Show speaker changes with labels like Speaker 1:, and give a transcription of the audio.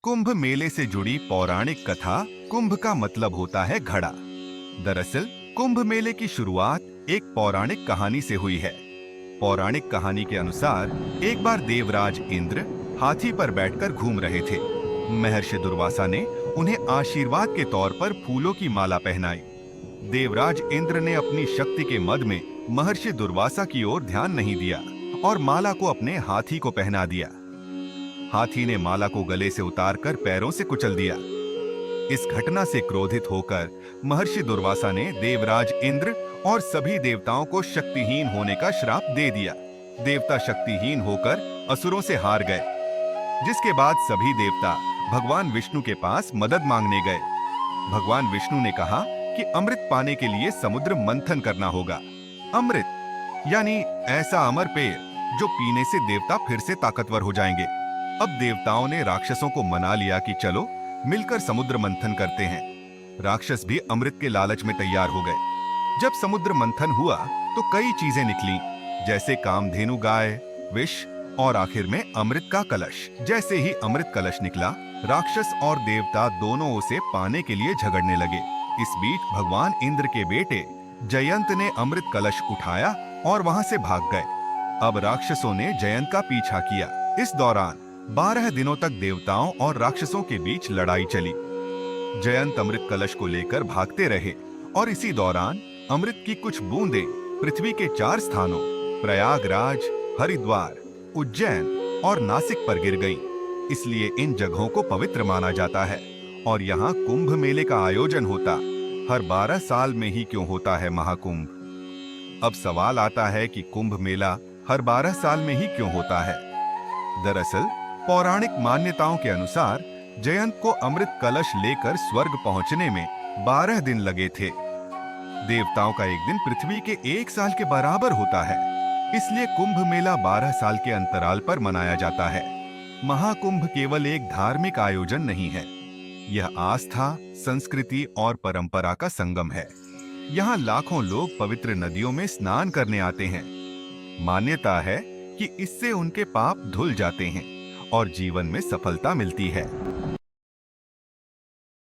Speaker 1: कुंभ मेले से जुड़ी पौराणिक कथा। कुंभ का मतलब होता है घड़ा। दरअसल कुंभ मेले की शुरुआत एक पौराणिक कहानी से हुई है। पौराणिक कहानी के अनुसार एक बार देवराज इंद्र हाथी पर बैठकर घूम रहे थे। महर्षि दुर्वासा ने उन्हें आशीर्वाद के तौर पर फूलों की माला पहनाई। देवराज इंद्र ने अपनी शक्ति के मद में महर्षि दुर्वासा की ओर ध्यान नहीं दिया और माला को अपने हाथी को पहना दिया। हाथी ने माला को गले से उतारकर पैरों से कुचल दिया। इस घटना से क्रोधित होकर महर्षि दुर्वासा ने देवराज इंद्र और सभी देवताओं को शक्तिहीन होने का श्राप दे दिया। देवता शक्तिहीन होकर असुरों से हार गए, जिसके बाद सभी देवता भगवान विष्णु के पास मदद मांगने गए। भगवान विष्णु ने कहा कि अमृत पाने के लिए समुद्र मंथन करना होगा। अमृत यानी ऐसा अमर पेय जो पीने से देवता फिर से ताकतवर हो जाएंगे। अब देवताओं ने राक्षसों को मना लिया कि चलो मिलकर समुद्र मंथन करते हैं। राक्षस भी अमृत के लालच में तैयार हो गए। जब समुद्र मंथन हुआ तो कई चीजें निकली, जैसे कामधेनु गाय, विष और आखिर में अमृत का कलश। जैसे ही अमृत कलश निकला, राक्षस और देवता दोनों उसे पाने के लिए झगड़ने लगे। इस बीच भगवान इंद्र के बेटे जयंत ने अमृत कलश उठाया और वहां से भाग गए। अब राक्षसों ने जयंत का पीछा किया। इस दौरान 12 दिनों तक देवताओं और राक्षसों के बीच लड़ाई चली। जयंत अमृत कलश को लेकर भागते रहे और इसी दौरान अमृत की कुछ बूंदें पृथ्वी के 4 स्थानों प्रयागराज, हरिद्वार, उज्जैन और नासिक पर गिर गईं। इसलिए इन जगहों को पवित्र माना जाता है और यहाँ कुंभ मेले का आयोजन होता। हर 12 साल में ही क्यों होता है महाकुंभ? अब सवाल आता है कि कुंभ मेला हर 12 साल में ही क्यों होता है? दरअसल पौराणिक मान्यताओं के अनुसार जयंत को अमृत कलश लेकर स्वर्ग पहुंचने में 12 दिन लगे थे। देवताओं का एक दिन पृथ्वी के 1 साल के बराबर होता है, इसलिए कुंभ मेला 12 साल के अंतराल पर मनाया जाता है। महाकुंभ केवल एक धार्मिक आयोजन नहीं है, यह आस्था, संस्कृति और परंपरा का संगम है। यहाँ लाखों लोग पवित्र नदियों में स्नान करने आते हैं। मान्यता है कि इससे उनके पाप धुल जाते हैं और जीवन में सफलता मिलती है।